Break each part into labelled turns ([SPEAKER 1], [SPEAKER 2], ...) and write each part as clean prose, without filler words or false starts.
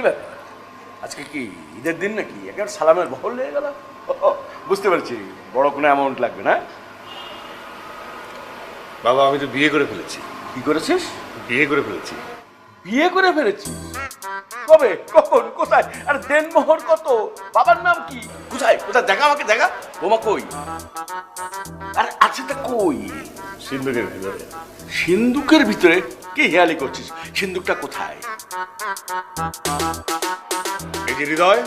[SPEAKER 1] ব্যাপার আজকে কি ঈদের দিন নাকি একেবারে সালামের বহল লেগে গেল? বুঝতে পারছি বড় কোনো অ্যামাউন্ট লাগবে না।
[SPEAKER 2] বাবা আমি তো বিয়ে করে ফেলেছি।
[SPEAKER 1] কি করেছিস?
[SPEAKER 2] বিয়ে করে ফেলেছি।
[SPEAKER 1] বিয়ে করে ফেলেছিস? কবে, কখন, কোথায়? আর দেনমোহর কত? বাবার নাম কি? কোথায় কোথায় দেখা, আমাকে দেখা। বোমা কই? আর আছে তা কই?
[SPEAKER 2] সিন্ধুকের ভিতরে।
[SPEAKER 1] সিন্ধুকের ভিতরে? কি হেয়ালি করছিস? সিন্ধুকটা কোথায়?
[SPEAKER 2] এই যে হৃদয়,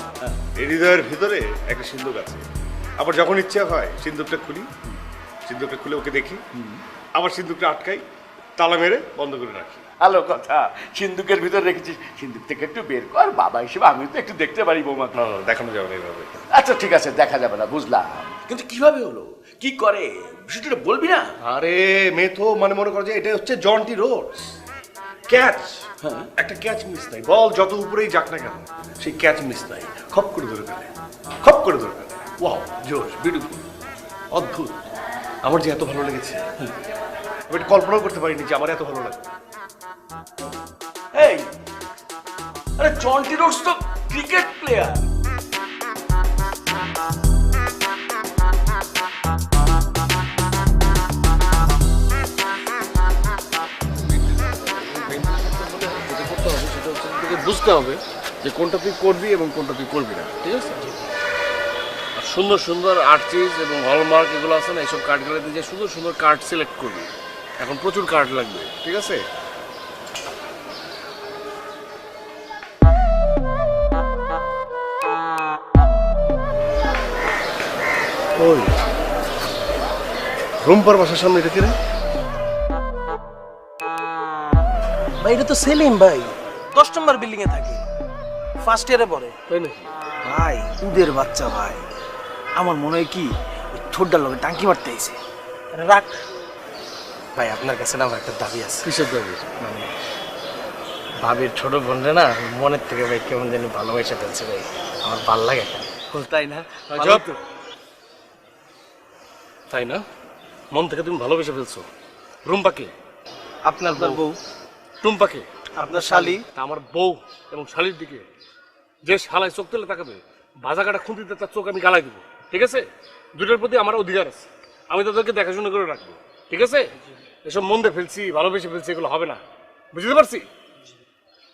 [SPEAKER 2] এই হৃদয়ের ভিতরে একটা সিন্ধুক আছে। আবার যখন ইচ্ছা হয় সিন্ধুকটা খুলি, সিন্ধুকটা খুলে ওকে দেখি, আবার সিন্ধুকটা আটকাই, তালা মেরে বন্ধ করে রাখি।
[SPEAKER 1] ভালো কথা, সিন্ধুকের ভিতরে রেখেছিস, সিন্ধুক থেকে একটু বের কর, বাবা হিসেবে আমি তো একটু দেখতে পারি বৌমা।
[SPEAKER 2] না দেখানো যাবে না এইভাবে।
[SPEAKER 1] আচ্ছা ঠিক আছে, দেখা যাবে না, বুঝলাম, কিন্তু কিভাবে হলো, কি করে, বিষয়টা বলবি না?
[SPEAKER 2] আরে মেথো, মানে মনে করো যে এটা হচ্ছে জন্টি রোডস ক্যাচ।
[SPEAKER 1] হ্যাঁ।
[SPEAKER 2] একটা ক্যাচ মিস নাই, বল যত উপরেই যাক না কেন সেই ক্যাচ মিস নাই, খপ করে ধরে ফেলে, খপ করে ধরে ফেলে। ওয়াও, জোশ, বিউটিফুল, অদ্ভুত। আমার যে এত ভালো লেগেছে, আমি এটা কল্পনাও করতে পারিনি যে আমার এত ভালো লাগে।
[SPEAKER 1] এই, আরে জন্টি রোডস তো ক্রিকেট প্লেয়ার।
[SPEAKER 3] বুঝতে হবে যে কোনটা তুই করবি এবং কোনটা তুই করবি না, ঠিক আছে? আর সুন্দর সুন্দর আর্চিজ এবং হলমার্ক এগুলো আছে না, এইসব কার্ডগুলোতে যে সুন্দর সুন্দর কার্ড সিলেক্ট করবি। এখন প্রচুর কার্ড লাগবে, ঠিক আছে?
[SPEAKER 2] ওই রুম্পার বাসার সামনে এটা কিরে?
[SPEAKER 4] ভাই এটা তো সেলিম ভাই, 10 নম্বর বিল্ডিং এ থাকে, ফার্স্ট ইয়ারে পড়ে।
[SPEAKER 3] তাই নাকি?
[SPEAKER 4] ভাই উদের বাচ্চা ভাই, আমার মনে হয় কি ওই ঠোঁটটার লগে টাঙ্কি মারতে আইছে। আরে রাখ ভাই, আপনার কাছে না আমার একটা দাবি আছে।
[SPEAKER 3] কিসের দাবি?
[SPEAKER 4] মানে ভাবির ছোট বোনরে না মনের থেকে ভাই কেমন জানি ভালোবাসা ফেলছে ভাই, আমার ভাল লাগে। তাই না?
[SPEAKER 3] জব। তাই না? মন থেকে তুমি ভালোবেসে ফেলছো রুম্পাকে?
[SPEAKER 4] আপনার বউ,
[SPEAKER 3] টুম্পাকে?
[SPEAKER 4] আপনার শালি।
[SPEAKER 3] তা আমার বউ এবং শালির দিকে যে শালায় চোখ তুলে তাকাবে, ভাজা কাটা খুঁটিতে তার চোখ আমি গালাই দিব, ঠিক আছে? দুটোর প্রতি আমার অধিকার আছে, আমি তাদেরকে দেখাশোনা করে রাখবো, ঠিক আছে? এসব মন দিয়ে ফেলছি, ভালোবেসে ফেলছি, এগুলো হবে না, বুঝতে পারছি?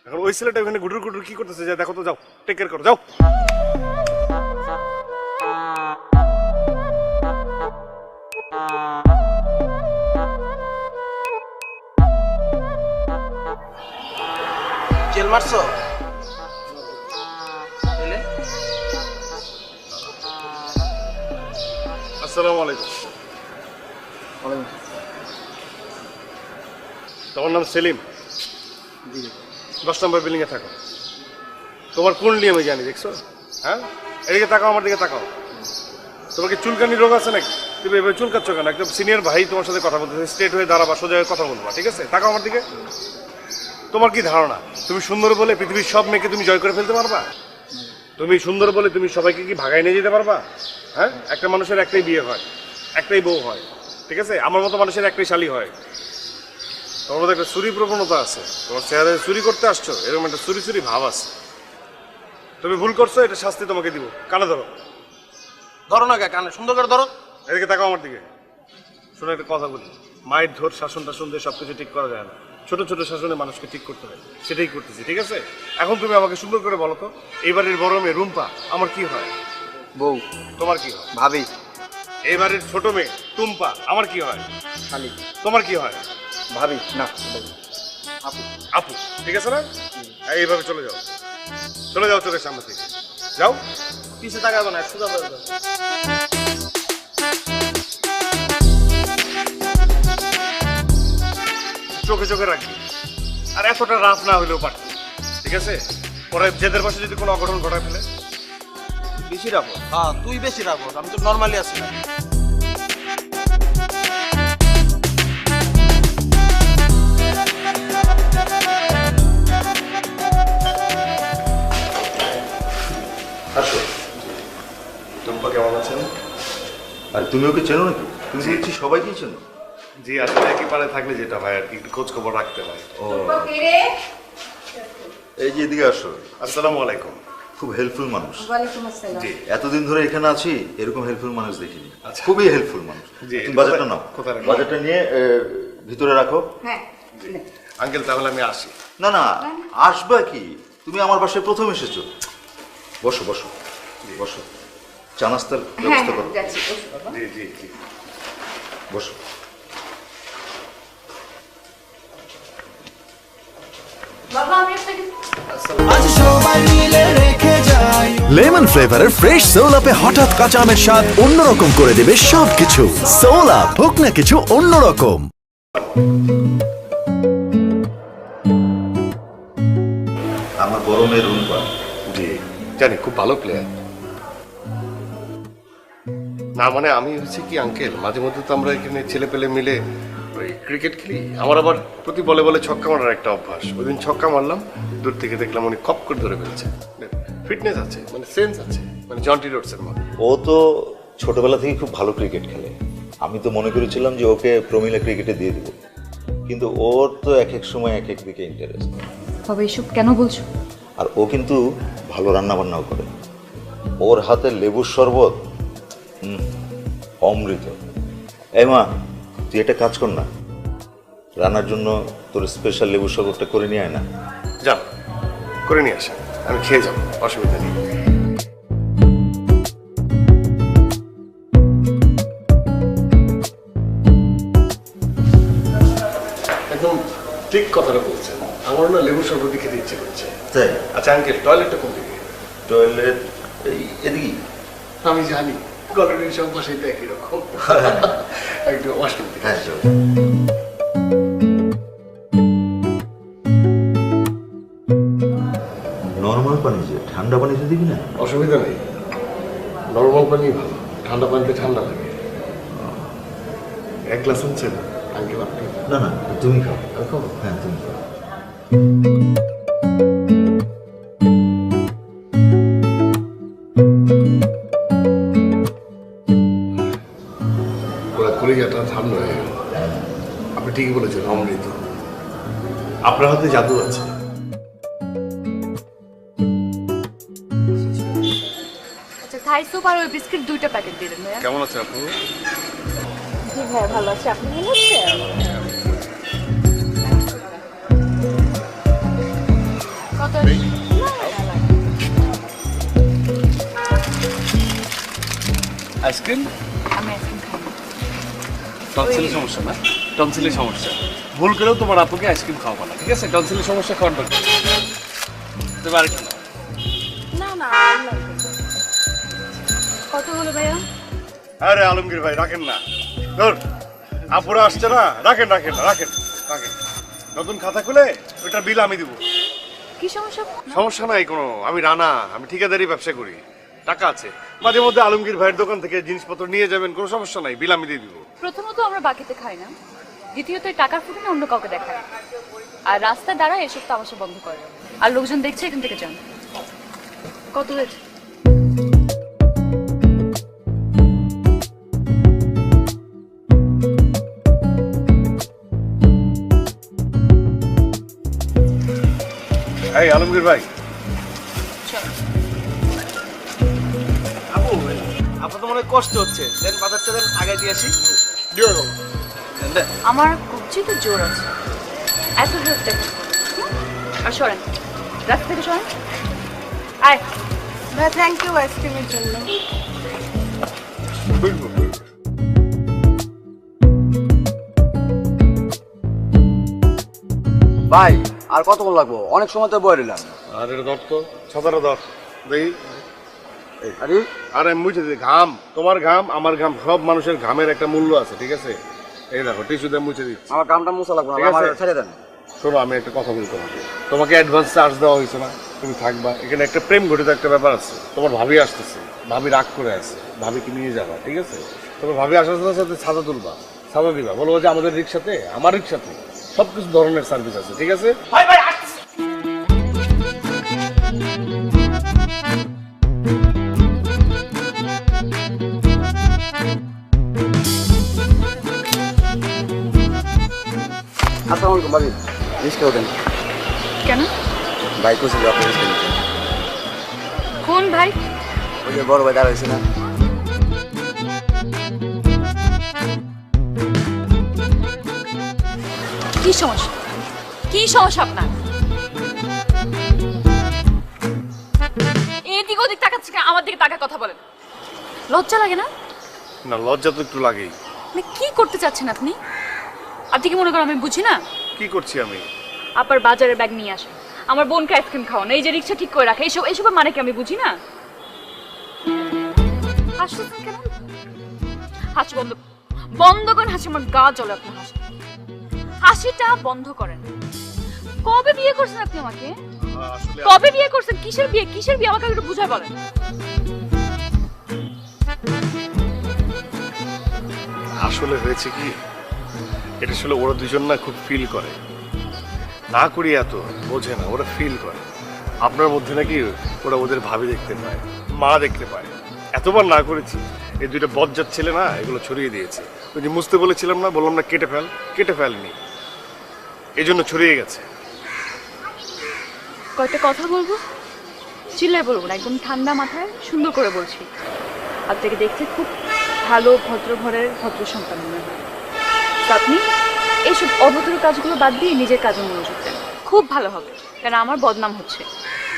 [SPEAKER 2] এখন ওই ছেলেটা ওখানে গুডুর গুডুর কি করতেছে, যা দেখো তো, যাও টেক কেয়ার করো, যাও।
[SPEAKER 4] জেল মারছো?
[SPEAKER 2] আসসালামু আলাইকুম। তোমার নাম সেলিম? 10 নম্বর বিল্ডিং এ থাকো। তোমার কোন নিয়ে আমি জানি, দেখছো? হ্যাঁ, এদিকে তাকাও, আমার দিকে তাকাও। তোমার কি চুলকানি রোগ আছে নাকি? তুমি এভাবে চুলকাচ্ছ কেন? একদম সিনিয়র ভাই তোমার সাথে কথা বলতেছে, স্ট্রেট হয়ে দাঁড়াবা, সোজা হয়ে কথা বলবা, ঠিক আছে? তাকাও আমার দিকে। তোমার কি ধারণা তুমি সুন্দর বলে পৃথিবীর সব মেয়েকে তুমি জয় করে ফেলতে পারবা? তুমি সুন্দর বলে তুমি সবাইকে কি ভাগায় নিয়ে যেতে পারবা? হ্যাঁ, একটা মানুষের একটাই বিয়ে হয়, একটাই বউ হয়, ঠিক আছে? আমার মতো মানুষের একটাই শালী হয়। তোমার মধ্যে একটা চুরি প্রবণতা আছে, তোমার চেহারায় চুরি করতে আসছো, এরকম একটা চুরি চুরি ভাব আছে। তুমি ভুল করছো, এটা শাস্তি তোমাকে দিব। কানে ধরো।
[SPEAKER 4] ধরো না কানে, সুন্দর করে ধরো।
[SPEAKER 2] এদিকে তাকাও আমার দিকে। শোনো একটা কথা বলি, মায়ের ধর শাসন টাসন দিয়ে সবকিছু ঠিক করা যায় না, ছোট ছোট শাসনে মানুষকে ঠিক করতে হয়, সেটাই করতেছি, ঠিক আছে? এখন তুমি আমাকে সুন্দর করে বলো তো, এইবারের বড় মেয়ে রুম্পা আমার কি হয়?
[SPEAKER 4] বউ।
[SPEAKER 2] তোমার কি হয়?
[SPEAKER 4] ভাবি।
[SPEAKER 2] এইবারের ছোট মেয়ে টুম্পা আমার কি হয়?
[SPEAKER 4] শালি।
[SPEAKER 2] তোমার কি হয়?
[SPEAKER 4] ভাবি না,
[SPEAKER 2] আপু। আপু, ঠিক আছে না? এইভাবে চলে যাও, চলে যাও চোখের সামনে থেকে, যাও।
[SPEAKER 4] পিছে তাকাবো না, সোজা করে দাও।
[SPEAKER 2] চোখে চোখে রাখবি, আর এতটা রাফ না হলেও পারত, ঠিক আছে? পরে জেদের পাশে যদি কোনো অঘটন ঘটায় ফেলে।
[SPEAKER 4] বেশি রাখো। হ্যাঁ তুই বেশি রাখো, আমি তো নর্মালি আছি না।
[SPEAKER 2] আসো। টুম্পা কেমন আছেন?
[SPEAKER 5] আর তুমি ওকে চেনো নাকি? তুমি দেখছি সবাইকেই চেনো।
[SPEAKER 2] জি, আসলে একই পাড়ে থাকলে যেটা হয় আর কি, একটু খোঁজ খবর রাখতে হয়।
[SPEAKER 5] ও এই যে এদিকে আসো।
[SPEAKER 2] আসসালামু আলাইকুম।
[SPEAKER 5] খুব হেল্পফুল মানুষ।
[SPEAKER 6] ওয়ালাইকুম আসসালাম।
[SPEAKER 2] জি
[SPEAKER 5] এতদিন ধরে এখানে আছি, এরকম হেল্পফুল মানুষ দেখিনি।
[SPEAKER 2] আচ্ছা।
[SPEAKER 5] খুবই হেল্পফুল মানুষ।
[SPEAKER 2] জি,
[SPEAKER 5] তুমি বাজারটা নাও।
[SPEAKER 2] কোথায় রাখবো?
[SPEAKER 5] বাজারটা নিয়ে ভিতরে রাখো।
[SPEAKER 6] হ্যাঁ
[SPEAKER 2] আঙ্কেল তাহলে আমি আসি।
[SPEAKER 5] না না, আসবা কি? তুমি আমার বাসায় প্রথম এসেছো। বসো বসো বসো, চা নাস্তার
[SPEAKER 6] হ্যাঁ
[SPEAKER 5] ব্যবস্থা করো।
[SPEAKER 6] যাচ্ছি, বসো বাবা।
[SPEAKER 2] জি জি জি।
[SPEAKER 5] বসো।
[SPEAKER 6] বাবা আমি আপনাকে
[SPEAKER 7] লেমন ফ্লেভারের ফ্রেশ সোল আপে হঠাৎ কাঁচা আমের স্বাদ অন্যরকম করে দেবে সবকিছু। সোল আপ, হোক না কিছু অন্যরকম।
[SPEAKER 5] আমার বড় মেয়ে রুম্পা।
[SPEAKER 2] জি জানি, খুব ভালো প্লেয়ার। না মানে আমি হচ্ছে কি আঙ্কেল, মাঝে মধ্যে তো আমরা এখানে ছেলে পেলে মিলে ওই ক্রিকেট খেলি। আমার আবার প্রতি বলে বলে ছক্কা মারার একটা অভ্যাস। ওই দিন ছক্কা মারলাম, দূর থেকে দেখলাম উনি খপ করে ধরে ফেলছে। ফিটনেস আছে, মানে সেন্স আছে, মানে জন্টি রোডসের মতো।
[SPEAKER 5] ও তো ছোটবেলা থেকে খুব ভালো ক্রিকেট খেলে। আমি তো মনে করেছিলাম যে ওকে প্রমিলা ক্রিকেটে দিয়ে দেবো, কিন্তু ওর তো এক এক সময় এক এক দিকে ইন্টারেস্ট।
[SPEAKER 8] বাবা এসব কেন বলছো?
[SPEAKER 5] আর ও কিন্তু ভালো রান্না বান্নাও করে। ওর হাতে লেবুর শরবত অমৃত। এই মা, তুই একটা কাজ কর না, রান্নার জন্য তোর স্পেশাল লেবুর শরবতটা করে নিয়ে আয় না।
[SPEAKER 2] যান করে নিয়ে আসেন, আমি খেয়ে যাবো, অসুবিধা নেই। একদম ঠিক কথাটা বলছেন, আমার না লেবু শরবত খেতে ইচ্ছে করছে।
[SPEAKER 5] তাই?
[SPEAKER 2] আচ্ছা আঙ্কেল, টয়লেটটা কোন দিকে?
[SPEAKER 5] টয়লেট এদিকে।
[SPEAKER 2] আমি জানি গলের সব পাশেই তো একই রকম। একটু ওয়াশরুম থেকে।
[SPEAKER 5] হ্যাঁ চল। নর্মাল পানি, যে ঠান্ডা পানিতে দিবি না।
[SPEAKER 2] অসুবিধা নেই, নর্মাল পানি ভালো, ঠান্ডা পানিতে ঠান্ডা লাগে। এক গ্লাস আনছেন আঙ্কেল আপনি?
[SPEAKER 5] না না, তুমি খাও।
[SPEAKER 2] আমি খাবো?
[SPEAKER 5] হ্যাঁ তুমি খাও।
[SPEAKER 2] ওরা কলিজাটা ঠান্ডা হয়ে গেল। আপনি ঠিকই বলেছেন, অমৃত। আপনার হাতে জাদু আছে।
[SPEAKER 8] আচ্ছা থাই স্যুপ আর ওই বিস্কিট 2টা প্যাকেট দিয়ে দেন ভাইয়া।
[SPEAKER 2] কেমন আছেন আপনি?
[SPEAKER 8] জি ভাইয়া ভালো আছে, আপনি ভালো আছেন? কত?
[SPEAKER 3] আইসক্রিম?
[SPEAKER 8] আমি আইসক্রিম খাই না।
[SPEAKER 3] টনসিলের সমস্যা না? টনসিলের সমস্যা। ভুল করেও তোমার আপুকে আইসক্রিম খাওয়াবো না, ঠিক আছে? টনসিলের সমস্যা খাওয়ার দরকার নেই। তবে আরেকটা নাও।
[SPEAKER 8] না না আর লাগবে না। কত হলো ভাইয়া?
[SPEAKER 2] আরে আলমগীর ভাই রাখেন না, ধর আপুরা আসছে না, রাখেন রাখেন রাখেন রাখেন। নতুন খাতা খুলে ওইটা বিল আমি দিব।
[SPEAKER 8] কি সমস্যা?
[SPEAKER 2] সমস্যা নাই কোনো, আমি রানা, আমি ঠিকাদারি ব্যবসা করি, টাকা আছে। মাঝে মধ্যে আলমগীর ভাইয়ের দোকান থেকে জিনিসপত্র নিয়ে যাবেন, কোনো সমস্যা নাই, বিল আমি দিয়ে দিব।
[SPEAKER 8] প্রথমত আমরা বাকিতে খাই না, দ্বিতীয়ত এই টাকার ফুটে অন্য কাউকে দেখায় না। আর রাস্তায় দাঁড়ায় এসব তামাশা বন্ধ করে। আর লোকজন দেখছে, এখান থেকে যান। কত হয়েছে?
[SPEAKER 2] এই আলমগীর ভাই,
[SPEAKER 8] চল।
[SPEAKER 4] আপু, আপনার তো মনে হয় কষ্ট হচ্ছে, দেন বাজারটা দেন, আগে দিয়ে আসি। দেন, দেন।
[SPEAKER 8] আমার কুচিত জোর আছে, এত জোর দেখো। আর সরেন, রাস্তা থেকে সরেন। আয়
[SPEAKER 6] ভাই থ্যাংক ইউ আইসক্রিমের জন্য।
[SPEAKER 2] বুঝবো।
[SPEAKER 4] ভাই আর কতক্ষণ লাগবো? অনেক সময় তো বয়ে রইলাম।
[SPEAKER 2] আর এটা ধর তো, ছাতাটা ধর দেখি।
[SPEAKER 4] আরে
[SPEAKER 2] আরে মুছে দিই, ঘাম, তোমার ঘাম আমার ঘাম, সব মানুষের ঘামের একটা মূল্য আছে, ঠিক আছে? এই দেখো টিস্যু দিয়ে মুছে দিচ্ছি।
[SPEAKER 4] আমার কামটা মোছা লাগবে না,
[SPEAKER 2] ঠিক আছে।
[SPEAKER 4] আমার ছেড়ে দেন।
[SPEAKER 2] শোনো, আমি একটা কথা বলি তোমাকে, তোমাকে অ্যাডভান্স চার্জ দেওয়া হয়েছে না, তুমি থাকবা এখানে। একটা প্রেম ঘটিত একটা ব্যাপার আছে, তোমার ভাবি আসতেছে, ভাবি রাগ করে আছে, ভাবিকে নিয়ে যাবা, ঠিক আছে? তোমার ভাবি আসার সাথে সাথে ছাতা তুলবা, ছাতা দিবা, বলবো যে আমাদের রিক্সাতে, আমার রিক্সাতে সব কিছু ধরনের সার্ভিস আছে, ঠিক আছে?
[SPEAKER 1] ভাই ভাই আসতেছি।
[SPEAKER 4] আসসালামু আলাইকুম ভাবি, রিস্কেও দেন।
[SPEAKER 8] কেন?
[SPEAKER 4] ভাই কোছিল আপনার কাছে নিতে।
[SPEAKER 8] কোন ভাই?
[SPEAKER 4] ওই যে বড় ভাই দাঁড়া হয়েছে না,
[SPEAKER 8] কি সমস্যা? কি সমস্যা আপনার? এদিক ওদিক তাকাচ্ছে কেন? আমার দিকে তাকা কথা বলেন। লজ্জা লাগে না?
[SPEAKER 2] না লজ্জা তো একটু লাগেই।
[SPEAKER 8] মানে কি করতে চাচ্ছেন আপনি? আপনি কি মনে করেন আমি বুঝি না?
[SPEAKER 2] কি করছি আমি?
[SPEAKER 8] আপার বাজারে ব্যাগ নিয়ে আসে, আমার বোনকে আইসক্রিম খাওয়ানো, এই যে রিক্সা ঠিক করে রাখে, এসবের মানে কি আমি বুঝি না? হাসতেছেন কেন? হাসি বন্ধ বন্ধ করেন। হাসি আমার গা জ্বলে আপনার হাসি। হাসিটা বন্ধ করেন। কবে বিয়ে করছেন আপনি আমাকে?
[SPEAKER 2] আসলে
[SPEAKER 8] কবে বিয়ে করছেন? কিসের বিয়ে? কিসের বিয়ে আমাকে একটু বুঝায় বলেন।
[SPEAKER 2] আসলে হয়েছে কি, এটা আসলে ওরা দুজন না খুব ফিল করে, না করি এত বোঝে না, ওরা ফিল করে। আপনার মধ্যে নাকি ওরা ওদের ভাবি দেখতে পায়, মা দেখতে পায়। এতবার না করেছি, এই দুইটা বজ্জাত ছেলে না এগুলো ছড়িয়ে দিয়েছে। ওই যে মুছতে বলেছিলাম না, বললাম না কেটে ফেলনি, এই জন্য ছড়িয়ে গেছে।
[SPEAKER 8] কয়েকটা কথা বলবো, চিল্লায় বলবো না, একদম ঠান্ডা মাথায় সুন্দর করে বলছি। আপনাকে দেখতে খুব ভালো ভদ্র ঘরের ভদ্র সন্তান মনে হয়। তো আপনি এইসব অভদ্র কাজগুলো বাদ দিয়ে নিজের কাজে মনোযোগ দেন, খুব ভালো হবে। কারণ আমার বদনাম হচ্ছে,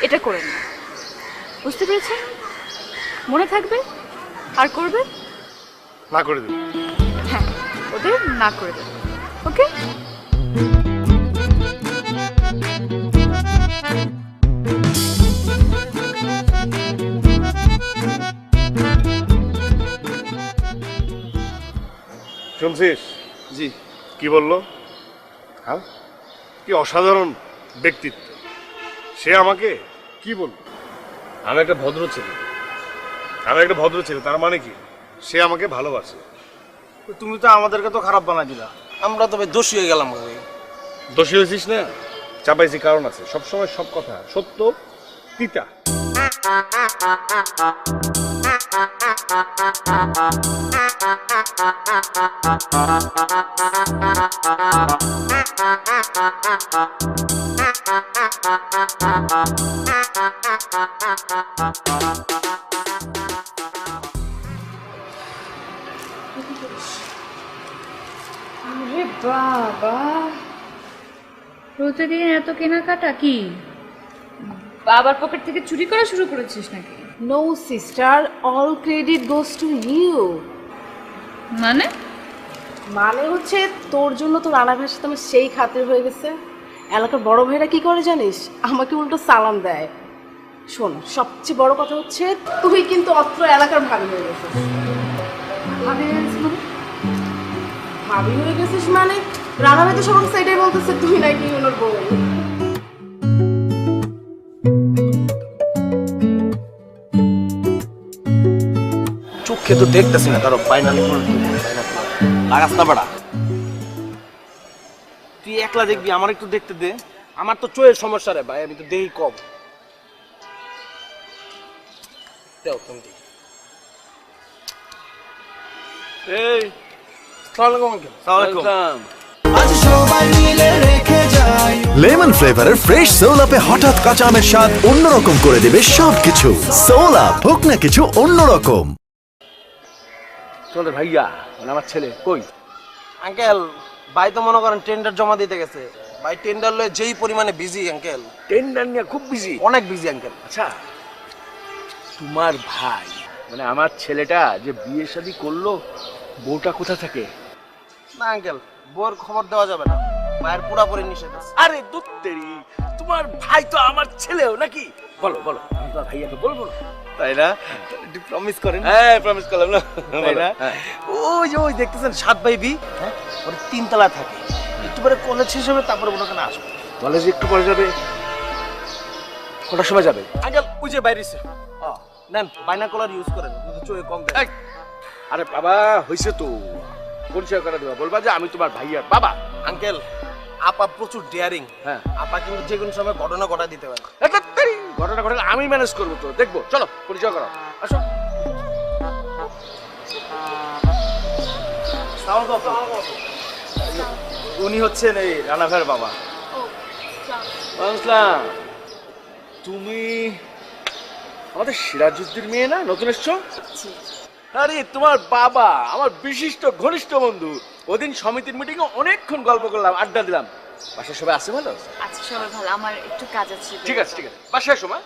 [SPEAKER 8] এটা করেন না। বুঝতে পেরেছেন? মনে থাকবে? আর করবে?
[SPEAKER 2] না করে দিন।
[SPEAKER 8] হ্যাঁ, ওদের না করে দেবে। ওকে?
[SPEAKER 2] শুনছিস?
[SPEAKER 4] জি।
[SPEAKER 2] কি বললো? হ্যাঁ, কি অসাধারণ ব্যক্তিত্ব। সে আমাকে কি বলল? আমি একটা ভদ্র ছেলে, তার মানে কি সে আমাকে ভালোবাসে।
[SPEAKER 4] তুমি তো আমাদেরকে তো খারাপ বানাই দিলা, আমরা তো ভাই দোষী হয়ে গেলাম ভাই।
[SPEAKER 2] দোষী হয়েছিস না? চাপাইছি কারণ আছে। সবসময় সব কথা সত্য তিতা।
[SPEAKER 8] আরে বাবা, প্রতিদিন এত কেনাকাটা কি? বাবার পকেট থেকে চুরি করা শুরু করেছিস নাকি?
[SPEAKER 6] No sister, all credit goes to you.
[SPEAKER 8] মানে
[SPEAKER 6] মানে হচ্ছে তোর জন্য তোর রানা ভাইয়ের সাথে আমার সেই খাতির হয়ে গেছে। এলাকার বড় ভাইরা কি করে জানিস? আমাকে উল্টো সালাম দেয়। শোন, সবচেয়ে বড় কথা হচ্ছে তুই কিন্তু অত্র এলাকার ভাবি হয়ে গেছিস। ভাবি হয়ে গেছিস মানে রানা ভাই তো সবার সাইডে বলতেছে তুই নাকি ওনার বউ।
[SPEAKER 4] চোখে তো দেখতেছি না, কারো ফাইনাল লাগাস না বাড়া। তুই একলা দেখবি, আমার একটু দেখতে দে। আমার তো চোখের সমস্যা রে ভাই, আমি তো দেখি কম। দেও তুমি।
[SPEAKER 1] এই
[SPEAKER 4] আসসালামু আলাইকুম।
[SPEAKER 1] সালাম।
[SPEAKER 7] লেমন ফ্লেভারের ফ্রেশ সোল আপে হঠাৎ কাঁচা আমের স্বাদ অন্যরকম করে দেবে সবকিছু। সোল আপ, হোক না কিছু অন্যরকম।
[SPEAKER 1] তোমাদের ভাইয়া মানে আমার ছেলে কই?
[SPEAKER 4] আঙ্কেল, ভাই তো মনে করেন টেন্ডার জমা দিতে গেছে। ভাই টেন্ডার লয়ে যেই পরিমাণে বিজি আঙ্কেল,
[SPEAKER 1] টেন্ডার নিয়ে খুব বিজি।
[SPEAKER 4] অনেক বিজি আঙ্কেল।
[SPEAKER 1] আচ্ছা, তোমার ভাই মানে আমার ছেলেটা যে বিয়ে শাদী করলো, বউটা কোথা থাকে?
[SPEAKER 4] না আঙ্কেল, বউর খবর দেওয়া যাবে না, ভাইয়ের পুরাপুরি নিষেধ আছে।
[SPEAKER 1] আরে দুত্তেরি, তোমার ভাই তো আমার ছেলেও নাকি? বলো বলো, আমি তোমার ভাইয়াকে বলবো না?
[SPEAKER 4] তাই না? প্রমিস করেন।
[SPEAKER 1] হ্যাঁ প্রমিস করলাম না,
[SPEAKER 4] তাই না? ওই যে ওই দেখতেছেন 7 বাই বি, হ্যাঁ, ওর 3 তলা থাকে। একটু পরে কলেজ শেষ হবে, তারপরে মনে করেন আসবে।
[SPEAKER 1] কলেজে একটু পরে যাবে? কটার সময় যাবে?
[SPEAKER 4] আঙ্কেল ওই যে বাইরেছে, নেন বাইনাকুলার ইউজ করেন, কিন্তু চোখে কম দেয়।
[SPEAKER 1] এই, আরে বাবা হয়েছে তো, পরিচয় করে দেবা, বলবা যে আমি তোমার ভাইয়ার বাবা।
[SPEAKER 4] আঙ্কেল, আপা প্রচুর ডেয়ারিং।
[SPEAKER 1] হ্যাঁ,
[SPEAKER 4] আপা কিন্তু যে কোনো সময় ঘটনা ঘটা দিতে পারে।
[SPEAKER 1] ঘটনা ঘটনা আমি ম্যানেজ করবো, তো দেখবো। চলো পরিচয় করো, আসো।
[SPEAKER 4] উনি হচ্ছেন এই রানা ভাইয়ের বাবা।
[SPEAKER 1] আসসালাম। তুমি আমাদের সিরাজউদ্দিন মেয়ে না, নতুন এসছো? আরে তোমার বাবা আমার বিশিষ্ট ঘনিষ্ঠ বন্ধু। ওদিন সমিতির মিটিং এ অনেকক্ষণ গল্প করলাম, আড্ডা দিলাম। বাসায় সবাই আছে ভালো?
[SPEAKER 8] আচ্ছা সবাই ভালো, আমার একটু কাজ আছে।
[SPEAKER 1] ঠিক আছে ঠিক আছে, বাসায় এসো মা।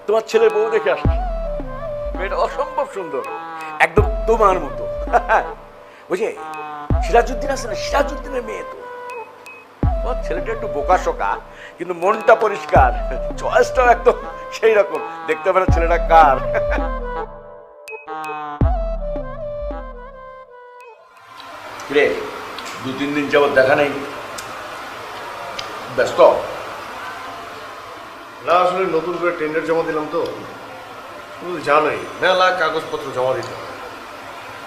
[SPEAKER 1] তোমার ছেলের বউ দেখে আসছি, মেয়েটা অসম্ভব সুন্দর, একদম তোমার মতো। বুঝে সিরাজউদ্দিন আছে না, সিরাজউদ্দিনের মেয়ে তো। তোমার ছেলেটা একটু বোকা শোকা, কিন্তু মনটা পরিষ্কার, চয়েসটাও একদম সেই রকম। দেখতে পারে ছেলেটা কার। রে 2-3 দিন যাবত দেখা নেই, ব্যস্ত?
[SPEAKER 2] না আসলে নতুন করে টেন্ডার জমা দিলাম তো, তুমি তো জানোই মেলা কাগজপত্র জমা দিতে হয়।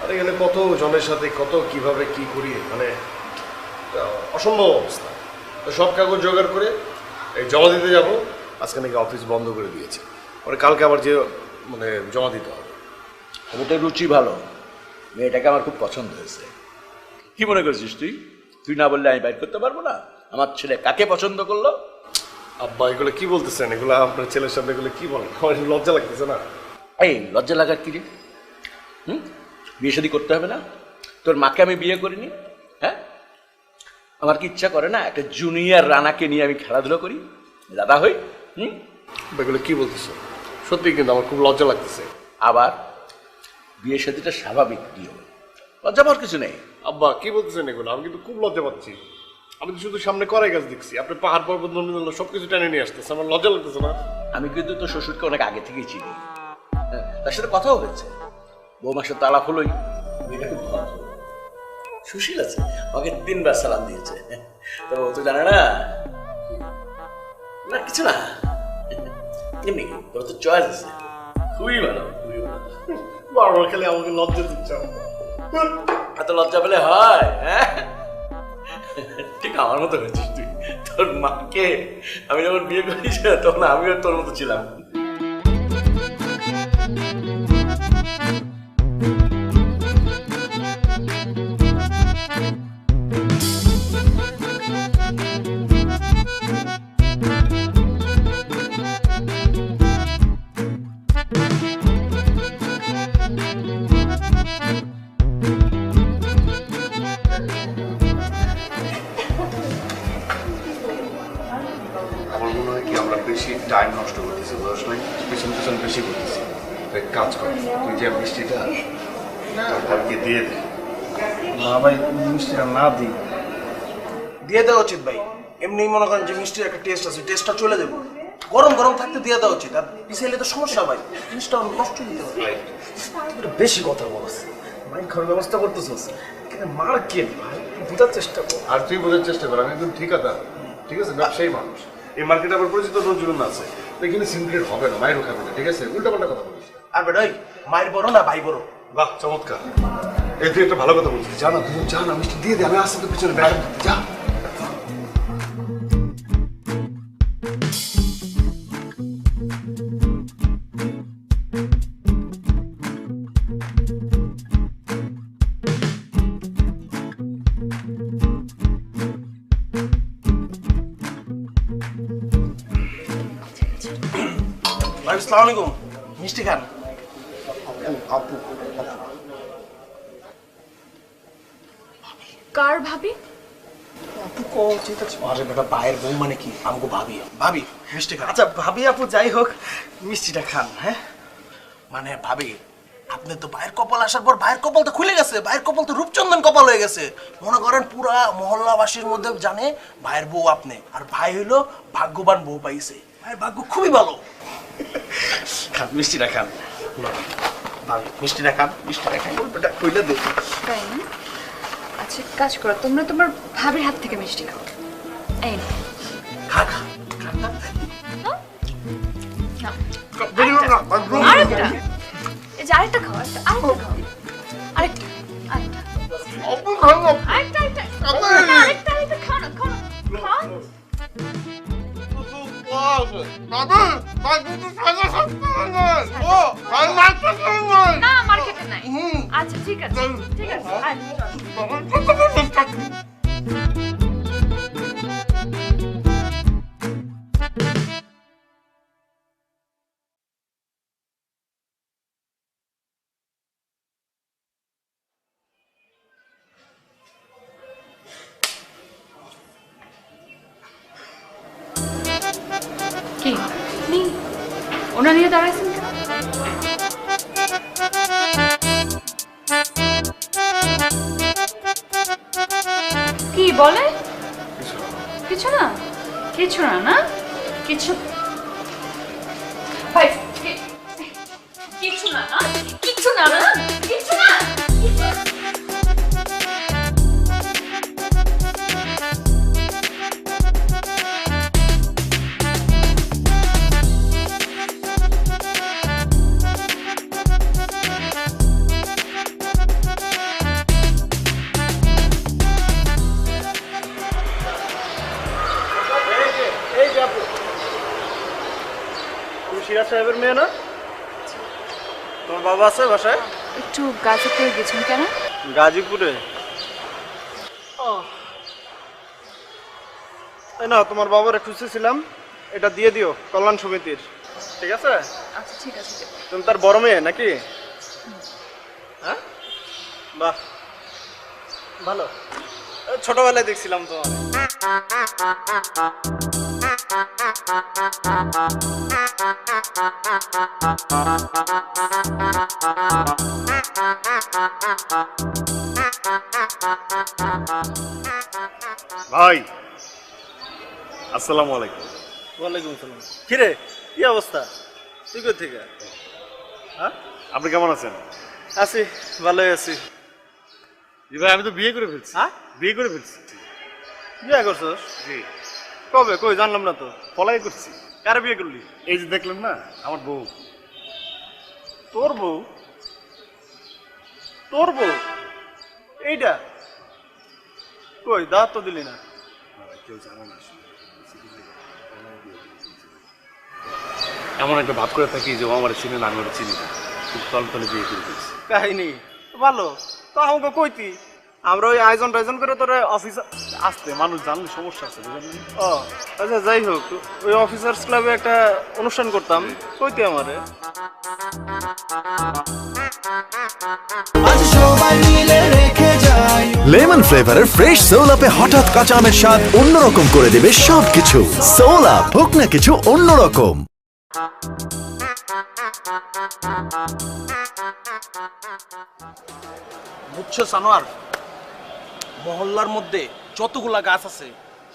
[SPEAKER 2] আর এখানে কত জনের সাথে কত কিভাবে কি করি, মানে অসম্ভব অবস্থা। তো সব কাগজ জোগাড় করে এই জমা দিতে যাব। আজকে নাকি অফিস বন্ধ করে দিয়েছে, পরে কালকে আবার যে মানে জমা দিতে হবে।
[SPEAKER 1] ওটা রুচি ভালো, মেয়েটাকে আমার খুব পছন্দ হয়েছে। কি মনে করছিস তুই? তুই না বললে আমি বাইর করতে পারবো না আমার ছেলে কাকে পছন্দ করলো?
[SPEAKER 2] আব্বা এগুলো কি বলতেছেন? এগুলো আপনার ছেলের সামনে এগুলো কি বলেন? আমার একটু লজ্জা লাগতেছে না?
[SPEAKER 1] এই লজ্জা লাগার কি রে? বিয়ে শাদী করতে হবে না? তোর মাকে আমি বিয়ে করিনি, হ্যাঁ? আমার কি ইচ্ছা করে না একটা জুনিয়র রানাকে নিয়ে আমি খেলাধুলো করি, দাদা হই?
[SPEAKER 2] এগুলো কি বলতেছো? সত্যি কিন্তু আমার খুব লজ্জা লাগতেছে।
[SPEAKER 1] আবার বিয়ে শাদীটা স্বাভাবিক নিয়ম, লজ্জা পাওয়ার কিছু নেই।
[SPEAKER 2] আব্বা কি বলতেছেন এগুলো? আমি কিন্তু খুব লজ্জা পাচ্ছি। আমি তো শুধু সামনে করাই গাছ দেখছি, আপনি পাহাড় পর্বত নদী সবকিছু টেনে নিয়ে আসতেছে, আমার লজ্জা লাগতেছে না?
[SPEAKER 1] আমি কিন্তু তোর শ্বশুরকে অনেক আগে থেকেই চিনি, তার সাথে কথাও হয়েছে। বৌমার সাথে আলাপ হলোই, সুশীল আছে, আমাকে 3 বার সালাম দিয়েছে। তো ও তো জানে না, না কিছু না, এমনি তোর তো চয়েস আছে, খুবই ভালো, খুবই ভালো।
[SPEAKER 2] বারবার খালি আমাকে লজ্জা দিচ্ছ।
[SPEAKER 1] এত লজ্জা পেলে হয়? হ্যাঁ, ঠিক আমার মতো হয়েছিস তুই। তোর মাকে আমি যখন বিয়ে করেছি তখন আমিও তোর মতো ছিলাম।
[SPEAKER 2] আমার মনে হয় কি আমরা বেশি টাইম নষ্ট করতেছি, পড়াশোনায় পেছন পেছন বেশি করতেছি। এক কাজ কর, তুই যে মিষ্টিটা তোর ভাইকে দিয়ে দে।
[SPEAKER 4] না ভাই, মিষ্টিটা না দিই, দিয়ে দেওয়া উচিত ভাই। এমনি মনে করেন যে মিষ্টির একটা টেস্ট আছে, টেস্টটা চলে যাবে। গরম গরম থাকতে দিয়ে দেওয়া উচিত, আর পিছাইলে তো সমস্যা ভাই, জিনিসটা নষ্ট হতে পারে। বেশি কথা বলছে, মাইক খাওয়ার ব্যবস্থা করতেছিস, মার্কেট ভাই বোঝার চেষ্টা কর।
[SPEAKER 2] আর তুই বোঝার চেষ্টা কর, আমি একদম ঠিক আছে, ঠিক আছে, ব্যবসায়ী মানুষ। এই মার্কেটে আমার পরিচিত নজরুল আছে, তো এখানে সিনক্রেট হবে না, মায়েরও খাবে না, ঠিক আছে? উল্টাপাল্টা কথা বলিস।
[SPEAKER 4] আর বেটা মায়ের বড় না ভাই বড়?
[SPEAKER 2] বাহ চমৎকার, এই তুই একটা ভালো কথা বলছিস। জানা তুই জানা মিষ্টি দিয়ে দে, আমি আসতে তো পিছনে ব্যাগ যা।
[SPEAKER 4] ভাই আসসালামু আলাইকুম, মিষ্টি খান।
[SPEAKER 2] আপু
[SPEAKER 8] কার ভাবি?
[SPEAKER 4] আপু কো চিন্তা, আরে বেটা ভাইয়ের বউ মানে কি? আমগো ভাবি, ভাবি মিষ্টি খান। আচ্ছা ভাবি আপু যাই হোক, মিষ্টিটা খান। হ্যাঁ মানে ভাবি, আপনি তো ভাইয়ের কপাল আসার পর ভাইয়ের কপাল তো খুলে গেছে, ভাইয়ের কপাল তো রূপচন্দন কপাল হয়ে গেছে। মনে করেন পুরা মহল্লাবাসীর মধ্যে জানে ভাইয়ের বউ আপনি, আর ভাই হইলো ভাগ্যবান বউ পাইছে। ভাইয়ের ভাগ্য খুবই ভালো। খান মিষ্টিটা খান, ভাবি মিষ্টিটা খান, মিষ্টিটা খান, গল্পটা কইলে দে।
[SPEAKER 8] তাই না? আচ্ছা কাজ করো, তোমরা তোমার ভাবির হাত থেকে মিষ্টি খাও। এই নাও।
[SPEAKER 4] খা খা খা খা।
[SPEAKER 8] নাও। আরেকটা, এই যে আরেকটা খাও, আরেকটা খাও, আরেকটা, আরেকটা, আরেকটা খাও না, খাও না, খাও। না আচ্ছা ঠিক আছে ঠিক আছে আয়। কি নি ওনা নিয়ে দাঁড়াইছেন কেন? কি বলে? কিছু না কিছু না না কিছু ভাই কিছু না না কিছু না না কিছু না
[SPEAKER 4] তুমি সিরাজ সাহেবের মেয়ে না? তোমার বাবা আছে বাসায়?
[SPEAKER 8] একটু গাজীপুরে গেছেন কেন?
[SPEAKER 4] গাজীপুরে? তাই না, তোমার বাবার খুঁজতেছিলাম, এটা দিয়ে দিও কল্যাণ সমিতির, ঠিক আছে?
[SPEAKER 8] আচ্ছা ঠিক আছে
[SPEAKER 4] তুমি তার বড় মেয়ে নাকি? হ্যাঁ, বাহ ভালো, ছোটবেলায় দেখছিলাম তোমার।
[SPEAKER 2] ভাই আসসালামু আলাইকুম।
[SPEAKER 4] ওয়ালাইকুম আসসালাম। কিরে কি অবস্থা? তুই কোথা থেকে? হ্যাঁ,
[SPEAKER 2] আপনি কেমন আছেন?
[SPEAKER 4] আছি, ভালোই আছি।
[SPEAKER 2] জি ভাই, আমি তো বিয়ে করে ফেলছি।
[SPEAKER 4] হ্যাঁ,
[SPEAKER 2] বিয়ে করে ফেলছি।
[SPEAKER 4] বিয়ে করছস?
[SPEAKER 2] জি,
[SPEAKER 4] কবে? কই জানলাম না তো।
[SPEAKER 2] পলাই করছি।
[SPEAKER 4] কারে বিয়ে করলি?
[SPEAKER 2] এই যে দেখলেন না আমার বউ।
[SPEAKER 4] তোর বউ? তোর বউ এইটা? কই দাঁত তো দিলি না।
[SPEAKER 2] কেউ জানে না। এমন একটা ভাব করে থাকি যে ও আমার চিনে না, আমি ওরা চিনি না, কিন্তু তলে তলে বিয়ে করে ফেলছি।
[SPEAKER 4] কাহিনী ভালো তো, আমাকে কইতি, আমরা ওই আয়োজন টায়োজন করে তোর অফিস
[SPEAKER 2] আসতে মানুষ জানলে সমস্যা আছে, বুঝলেন?
[SPEAKER 4] ও আচ্ছা, যাই হোক, ওই অফিসার্স ক্লাবে একটা অনুষ্ঠান করতাম, কইতি আমারে।
[SPEAKER 7] লেমন ফ্লেভারের ফ্রেশ সোল আপে হঠাৎ কাঁচা আমের স্বাদ অন্যরকম করে দেবে সবকিছু। সোল আপ, হোক না কিছু অন্যরকম।
[SPEAKER 4] বুঝছো সানোয়ার, মহল্লার মধ্যে যতগুলা গাছ আছে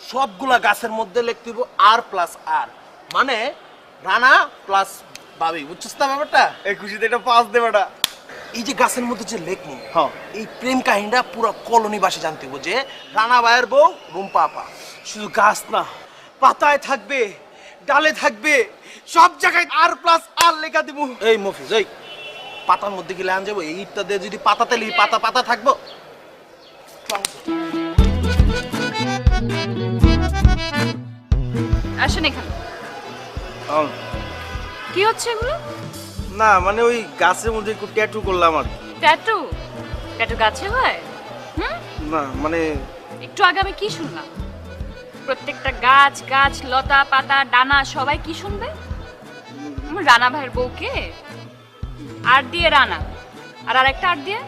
[SPEAKER 4] সবগুলা গাছের মধ্যে লিখতে হইব R+R, মানে রানা প্লাস বাবি। বুঝছিস না ব্যাপারটা? এই খুশিতে এটা পাস দে বেটা। এই যে গাছের মধ্যে যে লেখনি, হ্যাঁ, এই প্রেম কাহিনীটা পুরো কলোনিবাসী জানতে হইব যে রানা ভাইয়ের বউ রুম্পা আপা। শুধু গাছ না, পাতায় থাকবে, ডালে থাকবে, সব জায়গায় R+R লেখা দিব। এই মফিজ, এই পাতার মধ্যে গেলে আন যাবো, এই ইটটা দিয়ে যদি পাতাতে লিখি, পাতা পাতা থাকবো।
[SPEAKER 8] আসেন এখানে। কি হচ্ছে এগুলো?
[SPEAKER 4] না মানে ওই গাছের মধ্যে একটু ট্যাটু করলাম আর কি।
[SPEAKER 8] ট্যাটু? ট্যাটু গাছে হয়? হুম,
[SPEAKER 4] না মানে
[SPEAKER 8] একটু আগে আমি কি শুনলাম? প্রত্যেকটা গাছ গাছ লতা পাতা ডানা সবাই কি শুনবে? রানা ভাইয়ের বউকে আর দিয়ে রানা, আর আরেকটা আর দিয়ে